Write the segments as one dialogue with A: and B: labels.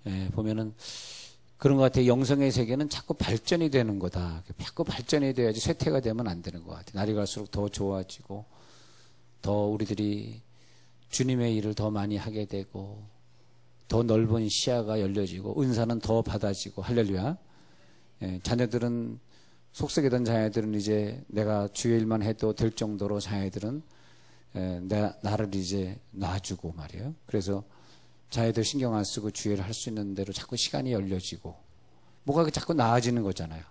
A: 예, 보면은 그런 것 같아요. 영성의 세계는 자꾸 발전이 되는 거다. 자꾸 발전이 돼야지 쇠퇴가 되면 안 되는 것 같아요. 날이 갈수록 더 좋아지고 더 우리들이 주님의 일을 더 많이 하게 되고 더 넓은 시야가 열려지고 은사는 더 받아지고 할렐루야. 예, 자녀들은 속썩이던 자녀들은 이제 내가 주의 일만 해도 될 정도로 자녀들은 나를 이제 놔주고 말이에요. 그래서 자녀들 신경 안 쓰고 주의 일을 할 수 있는 대로 자꾸 시간이 열려지고 뭐가 자꾸 나아지는 거잖아요.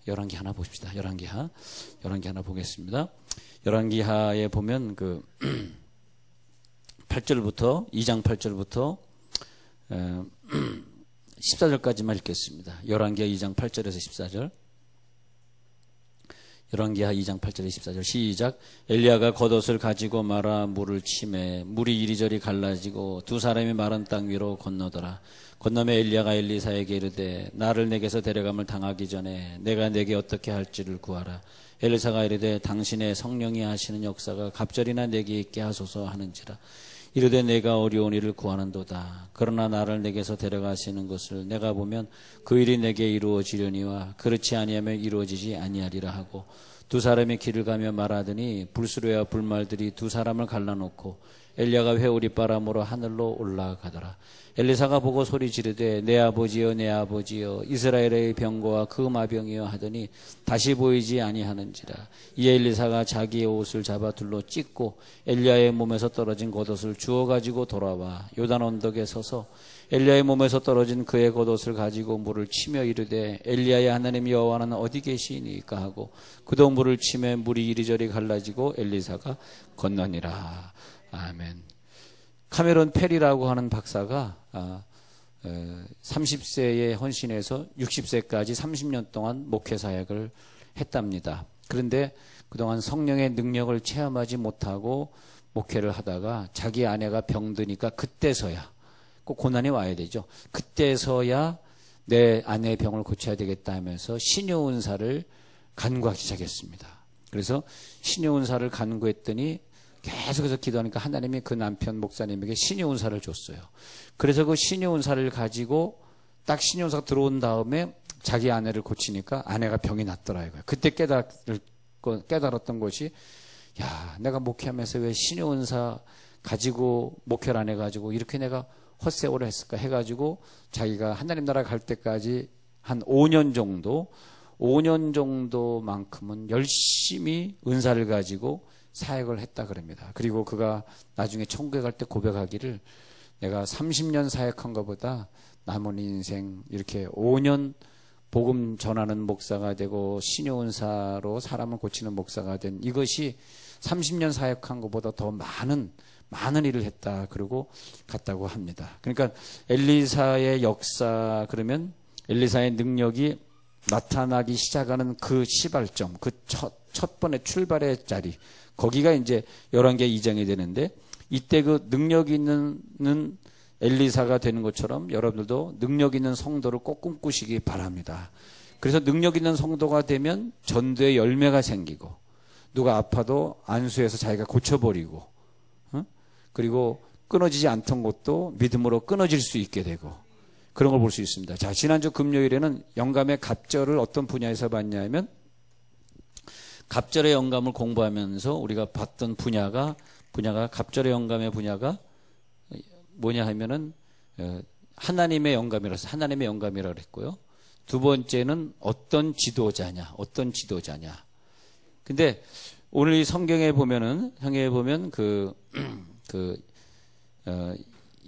A: 열왕기 하나 봅시다. 열왕기 하나 보겠습니다. 열왕기하에 보면 그 8절부터 2장 8절부터 14절까지만 읽겠습니다. 열왕기하 2장 8절에서 14절. 열왕기하 2장 8절에서 14절 시작. 엘리야가 겉옷을 가지고 말아 물을 치매 물이 이리저리 갈라지고 두 사람이 마른 땅 위로 건너더라. 건너매 엘리야가 엘리사에게 이르되 나를 내게서 데려감을 당하기 전에 내가 내게 어떻게 할지를 구하라. 엘리사가 이르되 당신의 성령이 하시는 역사가 갑절이나 내게 있게 하소서 하는지라. 이르되 내가 어려운 일을 구하는도다. 그러나 나를 내게서 데려가시는 것을 내가 보면 그 일이 내게 이루어지려니와 그렇지 아니하면 이루어지지 아니하리라 하고 두 사람이 길을 가며 말하더니 불수레와 불말들이 두 사람을 갈라놓고 엘리야가 회오리 바람으로 하늘로 올라가더라. 엘리사가 보고 소리 지르되 내 아버지여 내 아버지여 이스라엘의 병거와 그 마병이여 하더니 다시 보이지 아니하는지라. 이에 엘리사가 자기의 옷을 잡아 둘로 찢고 엘리야의 몸에서 떨어진 겉옷을 주워 가지고 돌아와 요단 언덕에 서서 엘리야의 몸에서 떨어진 그의 겉옷을 가지고 물을 치며 이르되 엘리야의 하나님 여호와는 어디 계시니까 하고 그도 물을 치매 물이 이리저리 갈라지고 엘리사가 건너니라. 아멘. 카메론 페리라고 하는 박사가 30세에 헌신해서 60세까지 30년 동안 목회 사역을 했답니다. 그런데 그동안 성령의 능력을 체험하지 못하고 목회를 하다가 자기 아내가 병드니까 그때서야 꼭 고난이 와야 되죠. 그때서야 내 아내의 병을 고쳐야 되겠다 하면서 신효은사를 간구하기 시작했습니다. 그래서 신효은사를 간구했더니 계속해서 기도하니까 하나님이 그 남편 목사님에게 신효은사를 줬어요. 그래서 그 신효은사를 가지고 딱 신효은사가 들어온 다음에 자기 아내를 고치니까 아내가 병이 낫더라 이거예요. 그때 깨달았던 것이 야, 내가 목회하면서 왜 신효은사 가지고 목회를 안 해가지고 이렇게 내가 헛세월을 했을까 해가지고 자기가 하나님 나라 갈 때까지 한 5년 정도만큼은 열심히 은사를 가지고 사역을 했다 그럽니다. 그리고 그가 나중에 천국에 갈 때 고백하기를 내가 30년 사역한 것보다 남은 인생 이렇게 5년 복음 전하는 목사가 되고 신효은사로 사람을 고치는 목사가 된 이것이 30년 사역한 것보다 더 많은 일을 했다 그러고 갔다고 합니다. 그러니까 엘리사의 역사 그러면 엘리사의 능력이 나타나기 시작하는 그 시발점, 그 첫 번의 출발의 자리, 거기가 이제 11개 2장이 되는데 이때 그 능력 있는 엘리사가 되는 것처럼 여러분들도 능력 있는 성도를 꼭 꿈꾸시기 바랍니다. 그래서 능력 있는 성도가 되면 전도의 열매가 생기고 누가 아파도 안수해서 자기가 고쳐버리고 그리고 끊어지지 않던 것도 믿음으로 끊어질 수 있게 되고 그런 걸 볼 수 있습니다. 자, 지난주 금요일에는 영감의 갑절을 어떤 분야에서 봤냐면 갑절의 영감을 공부하면서 우리가 봤던 분야가 갑절의 영감의 분야가 뭐냐 하면은 하나님의 영감이라 그랬고요. 두 번째는 어떤 지도자냐. 근데 오늘 이 성경에 보면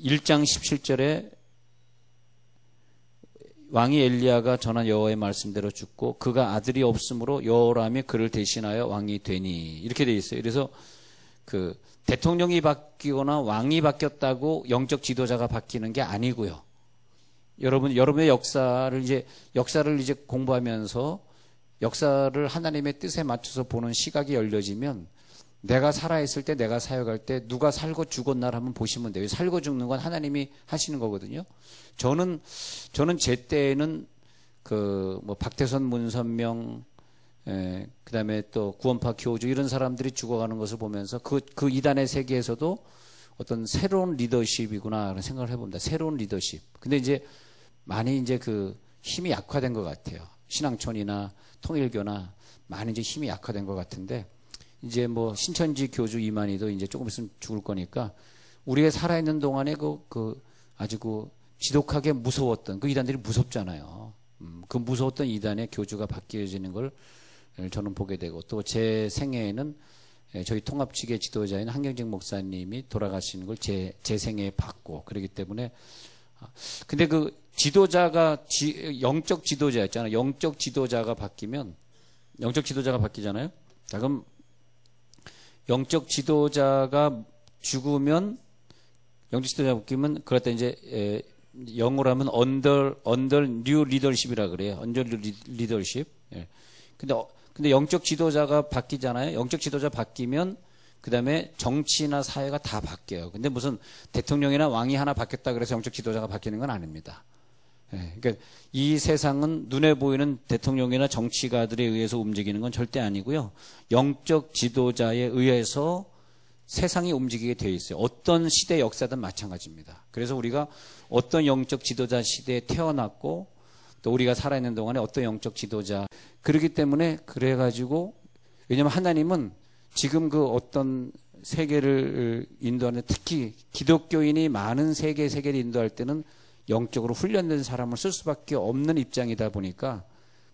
A: 1장 17절에 왕이 엘리야가 전한 여호와의 말씀대로 죽고 그가 아들이 없으므로 여호람이 그를 대신하여 왕이 되니 이렇게 돼 있어요. 그래서 그 대통령이 바뀌거나 왕이 바뀌었다고 영적 지도자가 바뀌는 게 아니고요. 여러분의 역사를 이제 공부하면서 역사를 하나님의 뜻에 맞춰서 보는 시각이 열려지면 내가 살아있을 때 내가 사역할 때 누가 살고 죽었나를 한번 보시면 돼요. 살고 죽는 건 하나님이 하시는 거거든요. 저는 제 때에는 박태선, 문선명, 그다음에 또 구원파 교주 이런 사람들이 죽어가는 것을 보면서 그 이단의 세계에서도 어떤 새로운 리더십이구나 라는 생각을 해봅니다. 새로운 리더십. 근데 이제 많이 이제 그 힘이 약화된 것 같아요. 신앙촌이나 통일교나 많이 이제 힘이 약화된 것 같은데, 이제 뭐 신천지 교주 이만희도 이제 조금 있으면 죽을 거니까 우리가 살아있는 동안에 아주 지독하게 무서웠던 그 이단들이 무섭잖아요. 그 무서웠던 이단의 교주가 바뀌어지는 걸 저는 보게 되고, 또 제 생애에는 저희 통합 측의 지도자인 한경직 목사님이 돌아가시는 걸 제 생애에 봤고, 그렇기 때문에 근데 그 지도자가 영적 지도자였잖아요. 영적 지도자가 바뀌잖아요. 자, 그럼 영적 지도자가 죽으면, 영적 지도자가 바뀌면 그럴 때 이제 영어로 하면 언더 뉴 리더십이라 그래요. 언더 리더십. 예. 근데 영적 지도자가 바뀌잖아요. 영적 지도자 바뀌면 그다음에 정치나 사회가 다 바뀌어요. 근데 무슨 대통령이나 왕이 하나 바뀌었다 그래서 영적 지도자가 바뀌는 건 아닙니다. 예. 그러니까 이 세상은 눈에 보이는 대통령이나 정치가들에 의해서 움직이는 건 절대 아니고요. 영적 지도자에 의해서 세상이 움직이게 되어 있어요. 어떤 시대 역사든 마찬가지입니다. 그래서 우리가 어떤 영적 지도자 시대에 태어났고, 또 우리가 살아있는 동안에 어떤 영적 지도자, 그렇기 때문에 그래가지고, 왜냐하면 하나님은 지금 그 어떤 세계를 인도하는, 특히 기독교인이 많은 세계를 인도할 때는 영적으로 훈련된 사람을 쓸 수밖에 없는 입장이다 보니까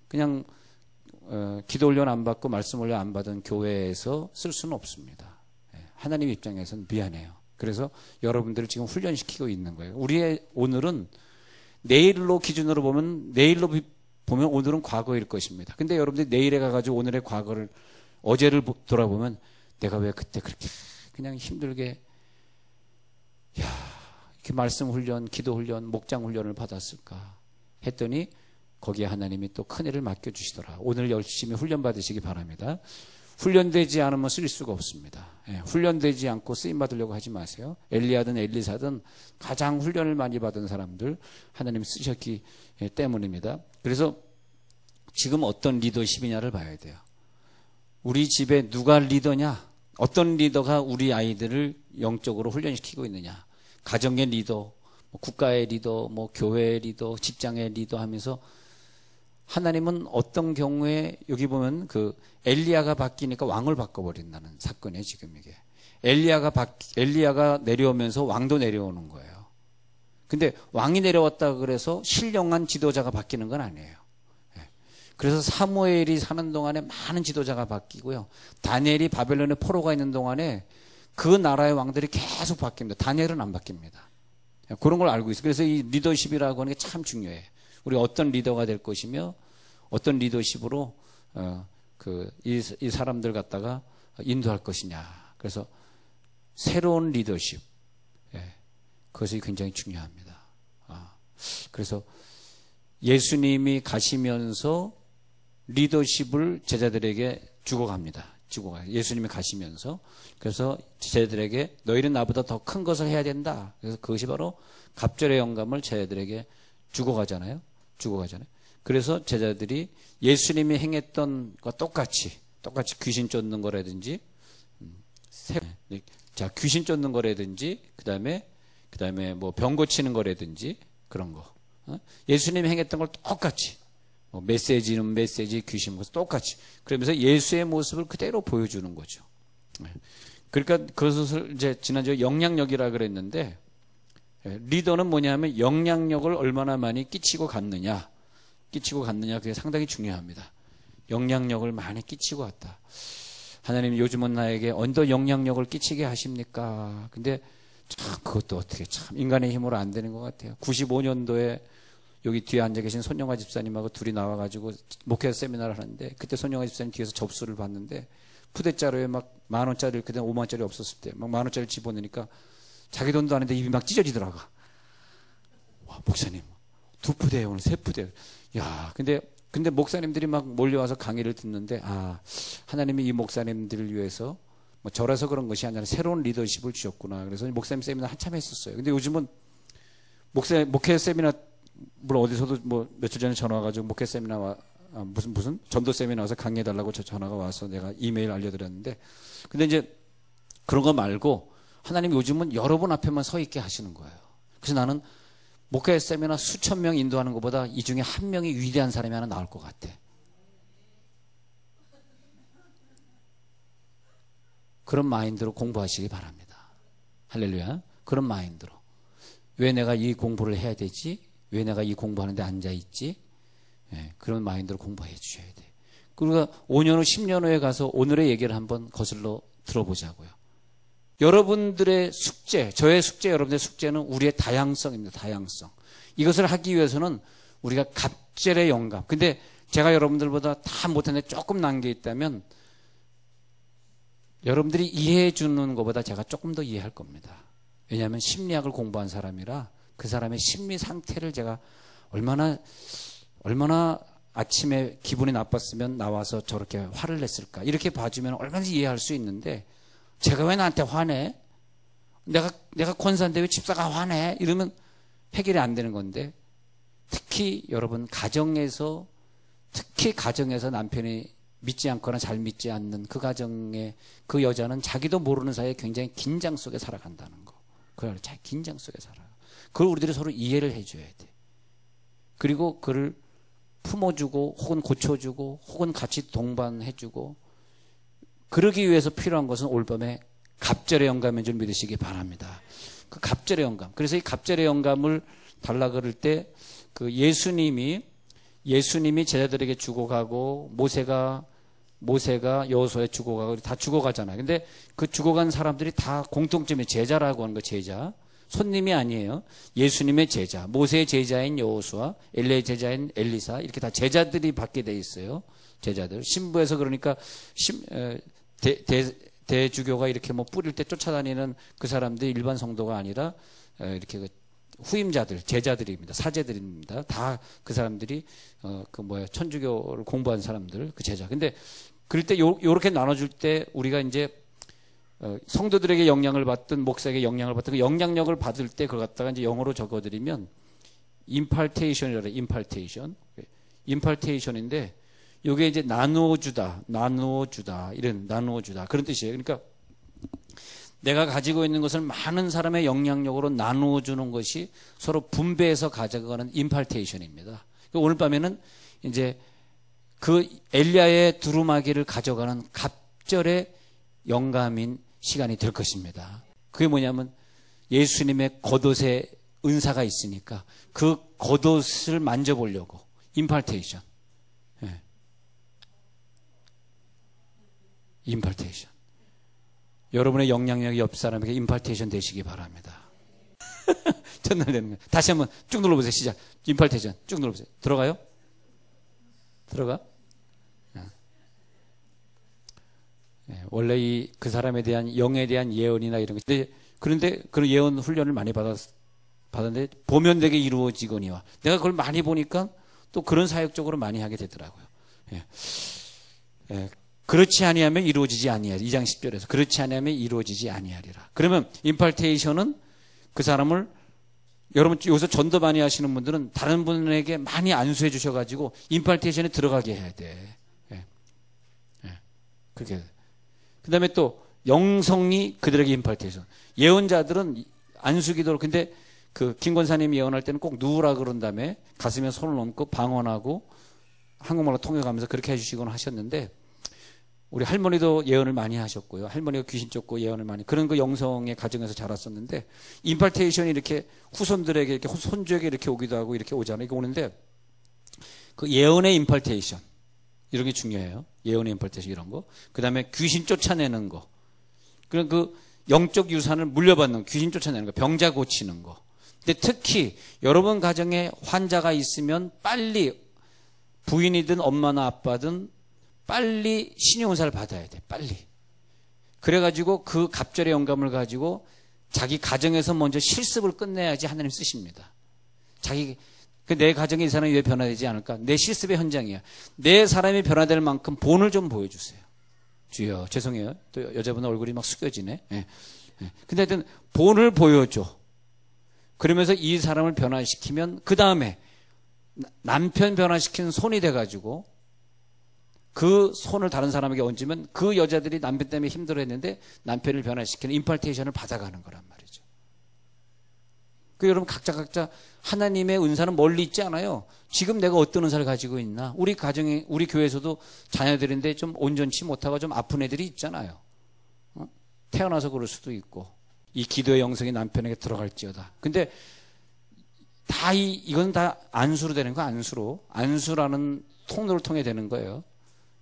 A: 그냥 기도 훈련 안 받고 말씀 훈련 안 받은 교회에서 쓸 수는 없습니다. 하나님 입장에서는 미안해요. 그래서 여러분들을 지금 훈련시키고 있는 거예요. 우리의 오늘은 내일로 기준으로 보면, 내일로 보면 오늘은 과거일 것입니다. 근데 여러분들이 내일에 가가지고 오늘의 과거를, 어제를 돌아보면 내가 왜 그때 그렇게 그냥 힘들게 이렇게 말씀 훈련, 기도 훈련, 목장 훈련을 받았을까 했더니 거기에 하나님이 또 큰일을 맡겨주시더라. 오늘 열심히 훈련 받으시기 바랍니다. 훈련되지 않으면 쓸 수가 없습니다. 훈련되지 않고 쓰임 받으려고 하지 마세요. 엘리야든 엘리사든 가장 훈련을 많이 받은 사람들 하나님이 쓰셨기 때문입니다. 그래서 지금 어떤 리더십이냐를 봐야 돼요. 우리 집에 누가 리더냐? 어떤 리더가 우리 아이들을 영적으로 훈련시키고 있느냐? 가정의 리더, 국가의 리더, 교회의 리더, 직장의 리더 하면서 하나님은 어떤 경우에, 여기 보면 엘리야가 바뀌니까 왕을 바꿔버린다는 사건이에요, 지금 이게. 엘리야가 내려오면서 왕도 내려오는 거예요. 근데 왕이 내려왔다 그래서 신령한 지도자가 바뀌는 건 아니에요. 그래서 사무엘이 사는 동안에 많은 지도자가 바뀌고요. 다니엘이 바벨론에 포로가 있는 동안에 그 나라의 왕들이 계속 바뀝니다. 다니엘은 안 바뀝니다. 그런 걸 알고 있어요. 그래서 이 리더십이라고 하는 게 참 중요해요. 우리가 어떤 리더가 될 것이며 어떤 리더십으로 이 사람들 갖다가 인도할 것이냐. 그래서 새로운 리더십, 그것이 굉장히 중요합니다. 그래서 예수님이 가시면서 리더십을 제자들에게 주고 갑니다. 예수님이 가시면서. 그래서 제자들에게 너희는 나보다 더 큰 것을 해야 된다. 그래서 그것이 바로 갑절의 영감을 제자들에게 주고 가잖아요. 그래서 제자들이 예수님이 행했던 것과 똑같이 귀신 쫓는 거라든지, 귀신 쫓는 거라든지, 그 다음에 뭐 병 고치는 거라든지, 그런 거. 예수님이 행했던 걸 똑같이, 메시지는 메시지, 귀신 모습 똑같이. 그러면서 예수의 모습을 그대로 보여주는 거죠. 그러니까 그것을 이제 지난주에 영향력이라 그랬는데, 리더는 뭐냐면 영향력을 얼마나 많이 끼치고 갔느냐, 그게 상당히 중요합니다. 영향력을 많이 끼치고 갔다. 하나님 요즘은 나에게 언더 영향력을 끼치게 하십니까? 근데 참 그것도 어떻게 참 인간의 힘으로 안 되는 것 같아요. 95년도에 여기 뒤에 앉아 계신 손영아 집사님하고 둘이 나와가지고 목회 세미나를 하는데, 그때 손영아 집사님 뒤에서 접수를 봤는데 푸대자루에 막 10,000원짜리, 그때 50,000원짜리 없었을 때 막 10,000원짜리 집어넣으니까 자기 돈도 아닌데 입이 막 찢어지더라고. 와, 목사님 2푸대예요, 오늘 3푸대. 야, 근데 목사님들이 막 몰려와서 강의를 듣는데, 하나님이 이 목사님들을 위해서 저라서 그런 것이 아니라 새로운 리더십을 주셨구나. 그래서 목사님 세미나 한참 했었어요. 근데 요즘은 목회 세미나, 물론 어디서도 며칠 전에 전화 와가지고 목회 세미나 무슨 전도 세미나 와서 강의해달라고 전화가 와서 내가 이메일 알려드렸는데, 근데 이제 그런 거 말고 하나님 요즘은 여러분 앞에만 서 있게 하시는 거예요. 그래서 나는 목회 세미나 수천 명 인도하는 것보다 이 중에 한 명이 위대한 사람이 하나 나올 것 같아. 그런 마인드로 공부하시기 바랍니다. 할렐루야. 그런 마인드로. 왜 내가 이 공부를 해야 되지? 왜 내가 이 공부하는데 앉아있지? 예, 그런 마인드로 공부해 주셔야 돼. 그리고 5년 후, 10년 후에 가서 오늘의 얘기를 한번 거슬러 들어보자고요. 여러분들의 숙제, 저의 숙제, 여러분들의 숙제는 우리의 다양성입니다. 다양성. 이것을 하기 위해서는 우리가 갑절의 영감. 근데 제가 여러분들보다 다 못하는데 조금 난 게 있다면 여러분들이 이해해 주는 것보다 제가 조금 더 이해할 겁니다. 왜냐하면 심리학을 공부한 사람이라 그 사람의 심리 상태를 제가 얼마나 아침에 기분이 나빴으면 나와서 저렇게 화를 냈을까 이렇게 봐주면 얼마든지 이해할 수 있는데 제가 왜 나한테 화내? 내가 권사인데 왜 집사가 화내? 이러면 해결이 안 되는 건데 특히 여러분 가정에서 남편이 믿지 않거나 잘 믿지 않는 그 가정에 그 여자는 자기도 모르는 사이에 굉장히 긴장 속에 살아간다는 거. 그걸 잘 긴장 속에 살아요. 그걸 우리들이 서로 이해를 해줘야 돼. 그리고 그를 품어주고 혹은 고쳐주고 혹은 같이 동반해주고 그러기 위해서 필요한 것은 올밤에 갑절의 영감인 줄 믿으시기 바랍니다. 그 갑절의 영감. 그래서 이 갑절의 영감을 달라 그럴 때 그 예수님이 제자들에게 주고 가고 모세가 여호수아에 주고 가고 다 주고 가잖아요. 근데 그 주고 간 사람들이 다 공통점이 제자라고 하는 거. 제자. 손님이 아니에요. 예수님의 제자, 모세의 제자인 여호수아, 엘리야의 제자인 엘리사 이렇게 다 제자들이 받게 돼 있어요. 제자들. 신부에서 그러니까 대주교가 이렇게 뭐 뿌릴 때 쫓아다니는 그 사람들이 일반 성도가 아니라 이렇게 그 후임자들, 제자들입니다. 사제들입니다. 다 그 사람들이 천주교를 공부한 사람들, 그 제자. 근데 그럴 때 요렇게 나눠줄 때 우리가 이제 성도들에게 영향을 받든 목사에게 영향을 받든 그 영향력을 받을 때 그걸 갖다가 이제 영어로 적어드리면 impartation이라고 해요. impartation인데 요게 이제 나누어주다 그런 뜻이에요. 그러니까 내가 가지고 있는 것을 많은 사람의 영향력으로 나누어주는 것이 서로 분배해서 가져가는 impartation입니다. 오늘 밤에는 이제 그 엘리야의 두루마기를 가져가는 갑절의 영감인 시간이 될 것입니다. 그게 뭐냐면 예수님의 겉옷에 은사가 있으니까 그 겉옷을 만져보려고 impartation. 예. impartation. 여러분의 영향력이 옆 사람에게 impartation 되시기 바랍니다. 전달 되는 거예요. 다시 한번 쭉 눌러보세요. 시작. impartation 쭉 눌러보세요. 들어가요? 들어가? 원래 그 사람에 대한 영에 대한 예언이나 이런 것. 그런데 그런 예언 훈련을 많이 받았는데 보면 되게 이루어지거니와 내가 그걸 많이 보니까 또 그런 사역적으로 많이 하게 되더라고요. 그렇지 아니하면 이루어지지 아니하리. 2장 10절에서 그렇지 아니하면 이루어지지 아니하리라. 그러면 임팔테이션은 그 사람을 여러분 여기서 전도 많이 하시는 분들은 다른 분에게 많이 안수해 주셔가지고 임팔테이션에 들어가게 해야 돼. 그렇게. 그 다음에 또 영성이 그들에게 임팔테이션. 예언자들은 안수기도를 근데 그 김권사님이 예언할 때는 꼭 누우라 그런 다음에 가슴에 손을 얹고 방언하고 한국말로 통역하면서 그렇게 해주시곤 하셨는데 우리 할머니도 예언을 많이 하셨고요. 할머니가 귀신 쫓고 예언을 많이 그런 그 영성의 가정에서 자랐었는데 임팔테이션이 이렇게 후손들에게 이렇게 손주에게 이렇게 오기도 하고 이렇게 오잖아요. 이렇게 오는데 그 예언의 임팔테이션 이런 게 중요해요. 예언의 임팔테이션 이런 거. 그 다음에 귀신 쫓아내는 거. 그런 그 영적 유산을 물려받는 귀신 쫓아내는 거. 병자 고치는 거. 근데 특히 여러분 가정에 환자가 있으면 빨리 부인이든 엄마나 아빠든 빨리 신용사를 받아야 돼. 빨리. 그래가지고 그 갑절의 영감을 가지고 자기 가정에서 먼저 실습을 끝내야지 하나님 쓰십니다. 내 가정에 이 사람이 왜 변화되지 않을까? 내 실습의 현장이야. 내 사람이 변화될 만큼 본을 좀 보여주세요. 주여, 죄송해요. 또 여자분 얼굴이 막 숙여지네. 근데 하여튼 본을 보여줘. 그러면서 이 사람을 변화시키면 그 다음에 남편 변화시키는 손이 돼가지고 그 손을 다른 사람에게 얹으면 그 여자들이 남편 때문에 힘들어했는데 남편을 변화시키는 임팔테이션을 받아가는 거란 말이죠. 그 여러분 각자 하나님의 은사는 멀리 있지 않아요. 지금 내가 어떤 은사를 가지고 있나? 우리 가정에 우리 교회에서도 자녀들인데 좀 온전치 못하고 좀 아픈 애들이 있잖아요. 태어나서 그럴 수도 있고 이 기도의 영성이 남편에게 들어갈지어다. 근데 이건 다 안수로 되는 거. 안수라는 통로를 통해 되는 거예요.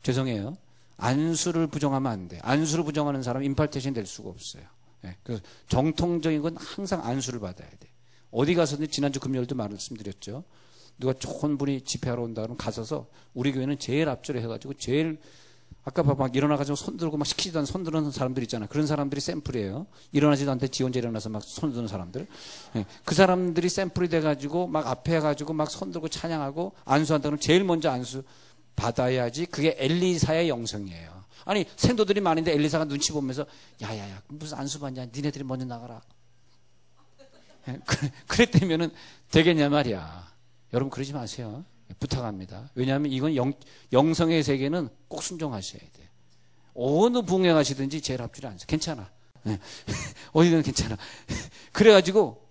A: 죄송해요. 안수를 부정하면 안 돼. 안수를 부정하는 사람은 임팔테이션이 될 수가 없어요. 네. 그래서 정통적인 건 항상 안수를 받아야 돼. 어디 가서든 지난주 금요일도 말씀드렸죠. 누가 좋은 분이 집회하러 온다 그러면 가서서 우리 교회는 제일 앞줄에 해가지고 제일 아까 막 일어나가지고 손 들고 막 시키지도 않는 손 드는 사람들 있잖아. 그런 사람들이 샘플이에요. 일어나지도 않는데 지 혼자 일어나서 막 손 드는 사람들. 네. 그 사람들이 샘플이 돼가지고 막 앞에 해가지고 막 손 들고 찬양하고 안수한다 그러면 제일 먼저 안수 받아야지. 그게 엘리사의 영성이에요. 아니 생도들이 많은데 엘리사가 눈치 보면서 야야야 무슨 안수 받냐, 니네들이 먼저 나가라. 그랬다면은 되겠냐 말이야. 여러분 그러지 마세요. 부탁합니다. 왜냐하면 이건 영성의 세계는 꼭 순종하셔야 돼. 어느 붕에 가시든지 제일 앞줄에 앉아. 괜찮아. 어디든 괜찮아. 그래가지고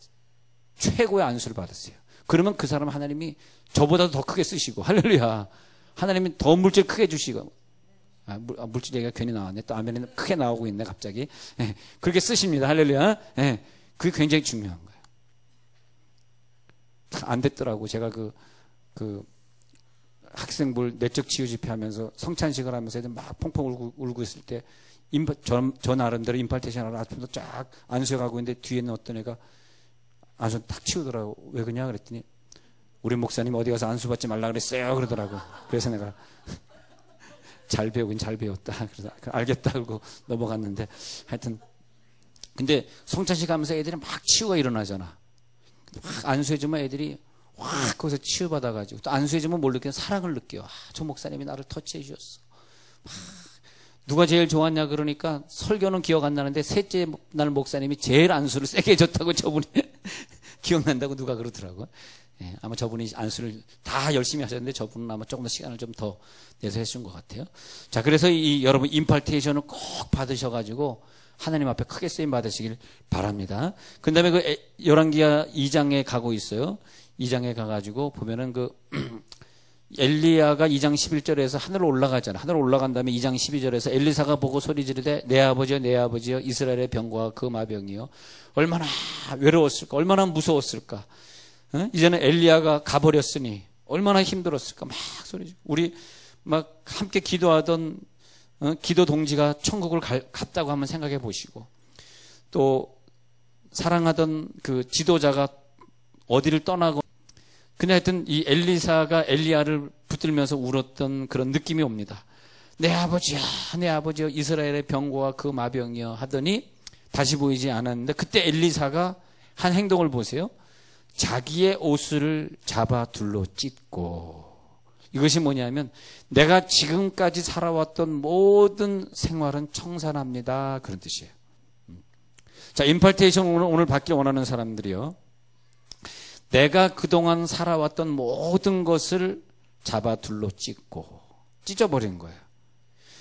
A: 최고의 안수를 받았어요. 그러면 그 사람 하나님이 저보다도 더 크게 쓰시고, 할렐루야. 하나님이 더 물질 크게 주시고, 물질 얘기가 괜히 나왔네. 또 아멘은 크게 나오고 있네, 갑자기. 그렇게 쓰십니다. 할렐루야. 그게 굉장히 중요한 거예요. 안 됐더라고. 제가 그 학생부 내적 치유 집회 하면서 성찬식을 하면서 애들 막 펑펑 울고 있을 때 저 나름대로 임팔테이션을 아침부터 쫙 안수해 가고 있는데 뒤에 있는 어떤 애가 안수 탁 치우더라고. 왜 그러냐 그랬더니 우리 목사님 어디 가서 안수 받지 말라 그랬어요 그러더라고. 그래서 내가 잘 배우긴 잘 배웠다. 그래서 알겠다 그러고 넘어갔는데 하여튼 근데 성찬식 하면서 애들이 막 치유가 일어나잖아. 확 안수해주면 애들이 확 거기서 치유받아가지고 또 안수해주면 뭘 느껴요? 사랑을 느껴요. 저 목사님이 나를 터치해 주셨어. 누가 제일 좋았냐 그러니까 설교는 기억 안 나는데 셋째 날 목사님이 제일 안수를 세게 해줬다고 저분이 기억난다고 누가 그러더라고요. 아마 저분이 안수를 다 열심히 하셨는데 저분은 아마 조금 더 시간을 좀 더 내서 해준 것 같아요. 자, 그래서 여러분 임팔테이션을 꼭 받으셔가지고 하나님 앞에 크게 쓰임 받으시길 바랍니다. 그 다음에 그 열왕기하 2장에 가고 있어요. 2장에 가가지고 보면은 엘리야가 2장 11절에서 하늘로 올라가잖아. 하늘로 올라간 다음에 2장 12절에서 엘리사가 보고 소리 지르되 내 아버지여 이스라엘의 병과 그 마병이요. 얼마나 외로웠을까. 얼마나 무서웠을까. 이제는 엘리야가 가버렸으니 얼마나 힘들었을까. 막 소리 지르고. 우리 막 함께 기도하던 기도 동지가 천국을 갔다고 한번 생각해 보시고 또 사랑하던 그 지도자가 어디를 떠나고 근데 하여튼 이 엘리사가 엘리야를 붙들면서 울었던 그런 느낌이 옵니다. 내 아버지여 이스라엘의 병과 그 마병이여 하더니 다시 보이지 않았는데 그때 엘리사가 한 행동을 보세요. 자기의 옷을 잡아 둘러 찢고 이것이 뭐냐면 내가 지금까지 살아왔던 모든 생활은 청산합니다. 그런 뜻이에요. 자, 임팔테이션 오늘 받길 원하는 사람들이요. 내가 그동안 살아왔던 모든 것을 잡아 둘러 찢고 찢어버린 거예요.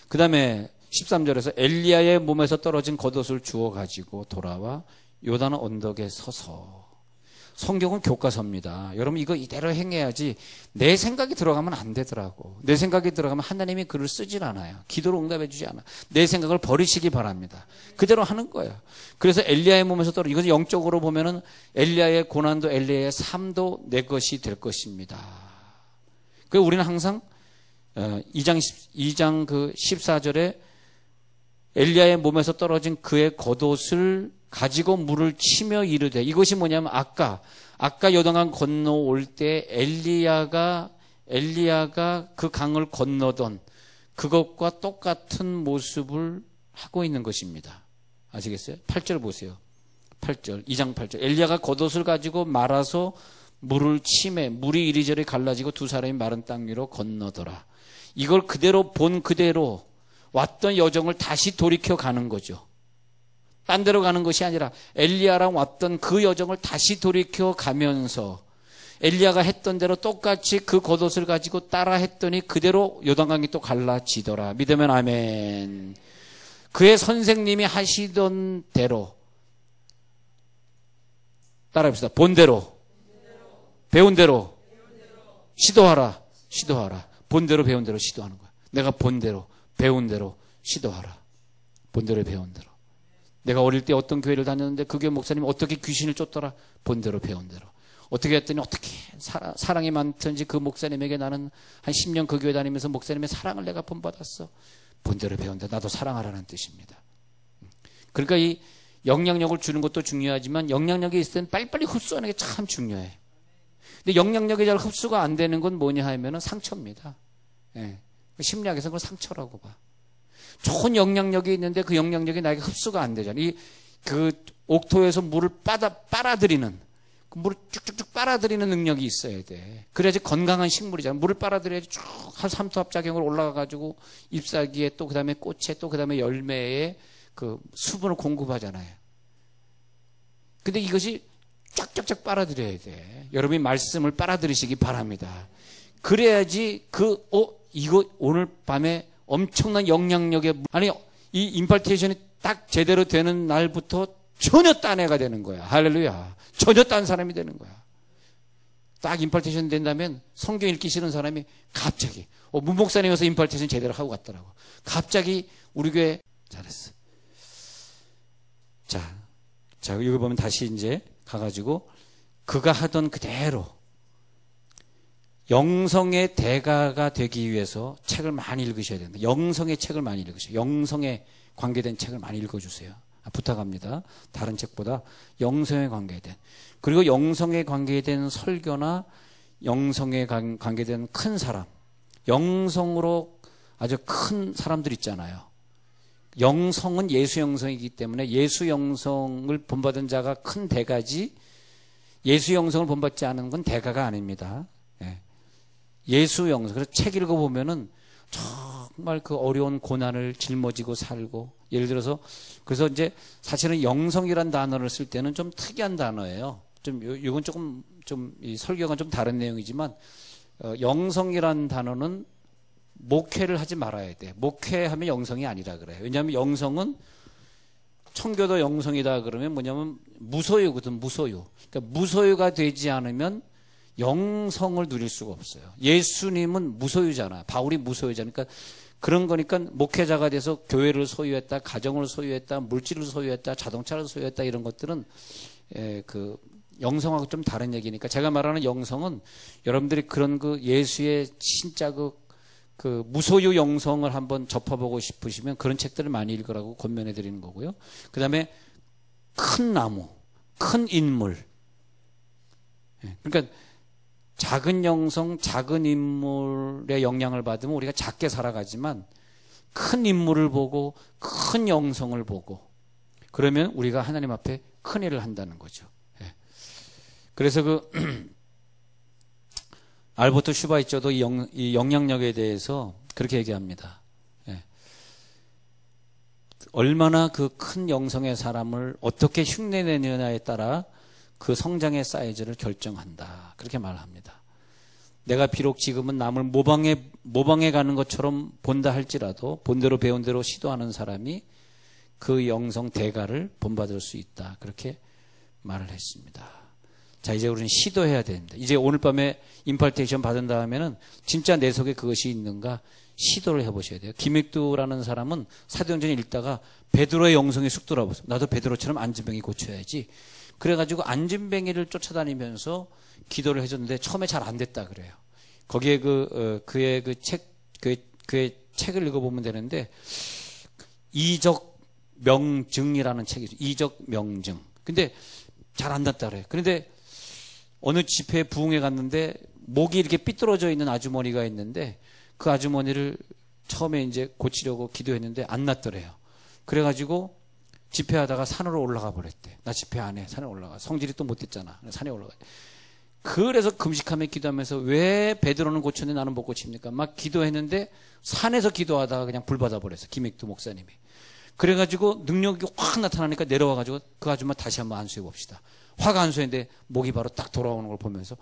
A: 그 다음에 13절에서 엘리야의 몸에서 떨어진 겉옷을 주워가지고 돌아와 요단 언덕에 서서 성경은 교과서입니다. 여러분 이거 이대로 행해야지 내 생각이 들어가면 안 되더라고. 내 생각이 들어가면 하나님이 글을 쓰질 않아요. 기도로 응답해 주지 않아. 내 생각을 버리시기 바랍니다. 그대로 하는 거예요. 그래서 엘리야의 몸에서 떨어져 이것은 영적으로 보면은 엘리야의 고난도 엘리야의 삶도 내 것이 될 것입니다. 그래서 우리는 항상 2장 그 14절에 엘리야의 몸에서 떨어진 그의 겉옷을 가지고 물을 치며 이르되 이것이 뭐냐면 아까 요단강 건너올 때 엘리야가 그 강을 건너던 그것과 똑같은 모습을 하고 있는 것입니다. 아시겠어요? 8절 보세요. 8절 2장 8절 엘리야가 겉옷을 가지고 말아서 물을 치매 물이 이리저리 갈라지고 두 사람이 마른 땅 위로 건너더라. 이걸 그대로 본 그대로 왔던 여정을 다시 돌이켜 가는 거죠. 딴 데로 가는 것이 아니라 엘리야랑 왔던 그 여정을 다시 돌이켜 가면서 엘리야가 했던 대로 똑같이 그 겉옷을 가지고 따라 했더니 그대로 요단강이 또 갈라지더라. 믿으면 아멘. 그의 선생님이 하시던 대로 따라합시다. 본대로, 배운 대로 시도하라. 시도하라. 본대로 배운 대로 시도하는 거야. 내가 본대로 배운 대로 시도하라. 본대로 배운 대로. 내가 어릴 때 어떤 교회를 다녔는데 그 교회 목사님이 어떻게 귀신을 쫓더라. 본대로 배운 대로. 어떻게 했더니 어떻게 사랑이 많든지 그 목사님에게 나는 한 10년 그 교회 다니면서 목사님의 사랑을 내가 본받았어. 본대로 배운 대로 나도 사랑하라는 뜻입니다. 그러니까 이 영향력을 주는 것도 중요하지만 영향력이 있을 땐 빨리빨리 흡수하는 게 참 중요해. 근데 영향력이 잘 흡수가 안 되는 건 뭐냐 하면은 상처입니다. 예. 심리학에서 그걸 상처라고 봐. 좋은 영향력이 있는데 그 영향력이 나에게 흡수가 안 되잖아. 그 옥토에서 물을 빨아들이는, 그 물을 쭉쭉쭉 빨아들이는 능력이 있어야 돼. 그래야지 건강한 식물이잖아. 물을 빨아들여야지 쭉 한 삼투압작용으로 올라가가지고 잎사귀에 또 그 다음에 꽃에 또 그 다음에 열매에 그 수분을 공급하잖아요. 근데 이것이 쫙쫙쫙 빨아들여야 돼. 여러분이 말씀을 빨아들이시기 바랍니다. 그래야지 이거 오늘 밤에 엄청난 영향력의, 아니, 이 임팔테이션이 딱 제대로 되는 날부터 전혀 딴 애가 되는 거야. 할렐루야. 전혀 딴 사람이 되는 거야. 딱 임팔테이션 된다면 성경 읽기 싫은 사람이 갑자기, 문목사님 와서 임팔테이션 제대로 하고 갔더라고. 갑자기 우리 교회 잘했어. 자, 여기 보면 다시 이제 가가지고 그가 하던 그대로 영성의 대가가 되기 위해서 책을 많이 읽으셔야 됩니다. 영성의 책을 많이 읽으셔요. 영성에 관계된 책을 많이 읽어주세요. 부탁합니다. 다른 책보다 영성에 관계된, 그리고 영성에 관계된 설교나 영성에 관계된 큰 사람, 영성으로 아주 큰 사람들 있잖아요. 영성은 예수 영성이기 때문에 예수 영성을 본받은 자가 큰 대가지, 예수 영성을 본받지 않은 건 대가가 아닙니다. 예. 예수 영성. 그래서 책 읽어보면은 정말 그 어려운 고난을 짊어지고 살고, 예를 들어서, 그래서 이제 사실은 영성이란 단어를 쓸 때는 좀 특이한 단어예요. 이건 이 설교가 좀 다른 내용이지만, 영성이란 단어는 목회를 하지 말아야 돼. 목회하면 영성이 아니라 그래요. 왜냐하면 영성은 청교도 영성이다 그러면 뭐냐면 무소유거든, 무소유. 그러니까 무소유가 되지 않으면 영성을 누릴 수가 없어요. 예수님은 무소유잖아. 바울이 무소유잖아. 그러니까 그런 거니까 목회자가 돼서 교회를 소유했다, 가정을 소유했다, 물질을 소유했다, 자동차를 소유했다, 이런 것들은 그 영성하고 좀 다른 얘기니까, 제가 말하는 영성은 여러분들이 그런 그 예수의 진짜 그 무소유 영성을 한번 접해보고 싶으시면 그런 책들을 많이 읽으라고 권면해 드리는 거고요. 그 다음에 큰 나무, 큰 인물. 그러니까 작은 영성, 작은 인물의 영향을 받으면 우리가 작게 살아가지만 큰 인물을 보고 큰 영성을 보고 그러면 우리가 하나님 앞에 큰 일을 한다는 거죠. 그래서 알버트 슈바이처도 이 영향력에 대해서 그렇게 얘기합니다. 얼마나 그 큰 영성의 사람을 어떻게 흉내내느냐에 따라 그 성장의 사이즈를 결정한다. 그렇게 말합니다. 내가 비록 지금은 남을 모방해 가는 것처럼 본다 할지라도 본대로 배운 대로 시도하는 사람이 그 영성 대가를 본받을 수 있다. 그렇게 말을 했습니다. 자, 이제 우리는 시도해야 됩니다. 이제 오늘 밤에 임팔테이션 받은 다음에는 진짜 내 속에 그것이 있는가 시도를 해보셔야 돼요. 김익두라는 사람은 사도행전 읽다가 베드로의 영성이 쑥돌아보고 나도 베드로처럼 안진뱅이 고쳐야지. 그래가지고 안진뱅이를 쫓아다니면서 기도를 해줬는데 처음에 잘 안 됐다 그래요. 거기에 그의 책을 읽어보면 되는데 이적 명증이라는 책이 있어요. 이적 명증. 근데 잘 안 났다 그래요. 그런데 어느 집회에 부흥회 갔는데 목이 이렇게 삐뚤어져 있는 아주머니가 있는데 그 아주머니를 처음에 이제 고치려고 기도했는데 안 났더래요. 그래가지고 집회하다가 산으로 올라가 버렸대. 나 집회 안 해. 산에 올라가. 성질이 또 못됐잖아. 산에 올라가. 그래서 금식하며 기도하면서 왜 베드로는 고쳤는데 나는 못 고칩니까? 막 기도했는데 산에서 기도하다가 그냥 불 받아 버렸어. 김익두 목사님이. 그래가지고 능력이 확 나타나니까 내려와가지고 그 아줌마 다시 한번 안수해 봅시다. 화가 안수했는데 목이 바로 딱 돌아오는 걸 보면서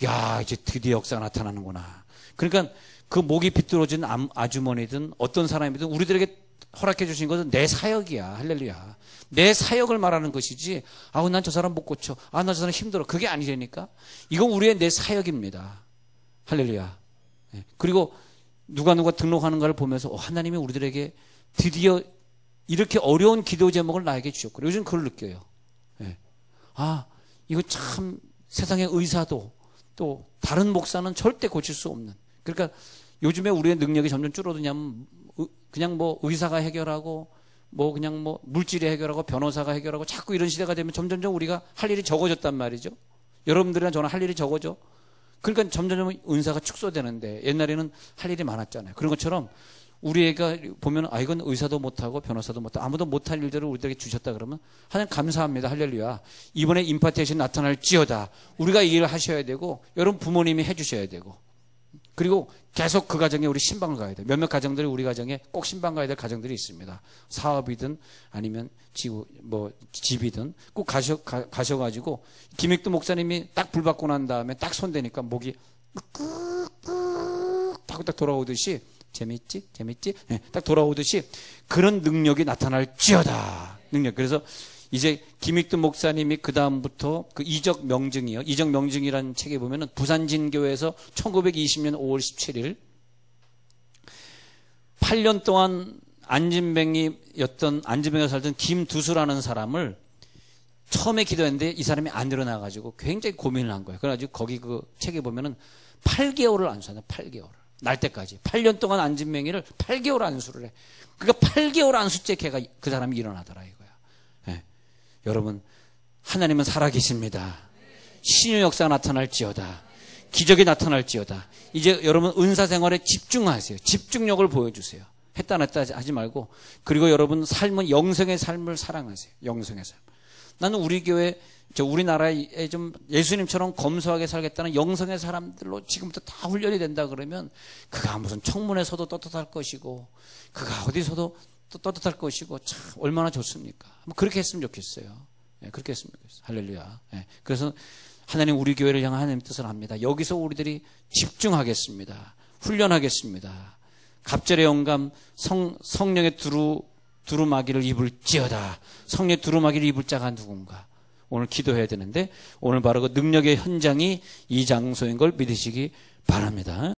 A: 야, 이제 드디어 역사가 나타나는구나. 그러니까 그 목이 비뚤어진 아주머니든 어떤 사람이든 우리들에게 허락해 주신 것은 내 사역이야. 할렐루야. 내 사역을 말하는 것이지, 아우, 난 저 사람 못 고쳐. 아, 나 저 사람 힘들어. 그게 아니라니까. 이건 우리의 내 사역입니다. 할렐루야. 그리고 누가 등록하는 걸 보면서 하나님이 우리들에게 드디어 이렇게 어려운 기도 제목을 나에게 주셨고, 요즘 그걸 느껴요. 아, 이거 참 세상의 의사도 또 다른 목사는 절대 고칠 수 없는. 그러니까 요즘에 우리의 능력이 점점 줄어드냐면 그냥 뭐 의사가 해결하고 뭐 그냥 뭐 물질이 해결하고 변호사가 해결하고 자꾸 이런 시대가 되면 점점점 우리가 할 일이 적어졌단 말이죠. 여러분들이나 저는 할 일이 적어져. 그러니까 점점점 은사가 축소되는데 옛날에는 할 일이 많았잖아요. 그런 것처럼 우리가 보면 이건 의사도 못하고 변호사도 못하고 아무도 못할 일들을 우리들에게 주셨다 그러면 하나님 감사합니다. 할렐루야. 이번에 임파테이션 나타날지어다. 우리가 이 일을 하셔야 되고 여러분 부모님이 해주셔야 되고 그리고 계속 그 가정에 우리 신방을 가야 돼요. 몇몇 가정들이 우리 가정에 꼭 신방 가야 될 가정들이 있습니다. 사업이든 아니면 집이든 꼭 가셔가지고 김익두 목사님이 딱 불 받고 난 다음에 딱 손대니까 목이 끄끄끄 하고 딱 돌아오듯이 재밌지? 딱 돌아오듯이 그런 능력이 나타날지어다. 능력. 그래서 이제 김익두 목사님이 그 다음부터 그 이적 명증이요. 이적 명증이라는 책에 보면은 부산진교에서 1920년 5월 17일 8년 동안 안진뱅이가 살던 김두수라는 사람을 처음에 기도했는데 이 사람이 안 일어나가지고 굉장히 고민을 한 거예요. 그래가지고 거기 그 책에 보면은 8개월을 안수하는 8개월. 날 때까지. 8년 동안 안진뱅이를 8개월 안수를 해. 그러니까 8개월 안수째 걔가 그 사람이 일어나더라 이거야. 네. 여러분, 하나님은 살아계십니다. 신의 역사가 나타날지어다. 기적이 나타날지어다. 이제 여러분 은사 생활에 집중하세요. 집중력을 보여주세요. 했다 하지 말고. 그리고 여러분 삶은 영성의 삶을 사랑하세요. 영성의 삶. 나는 우리 교회 우리나라에 좀 예수님처럼 검소하게 살겠다는 영성의 사람들로 지금부터 다 훈련이 된다 그러면 그가 무슨 청문회에서도 떳떳할 것이고 그가 어디서도 또 떳떳할 것이고 참 얼마나 좋습니까? 그렇게 했으면 좋겠어요. 그렇게 했으면 좋겠어요. 할렐루야. 그래서 하나님 우리 교회를 향한 하나님의 뜻을 합니다. 여기서 우리들이 집중하겠습니다. 훈련하겠습니다. 갑절의 영감 성령의 두루마기를 입을지어다. 성령의 두루마기를 입을 자가 누군가? 오늘 기도해야 되는데 오늘 바로 그 능력의 현장이 이 장소인 걸 믿으시기 바랍니다.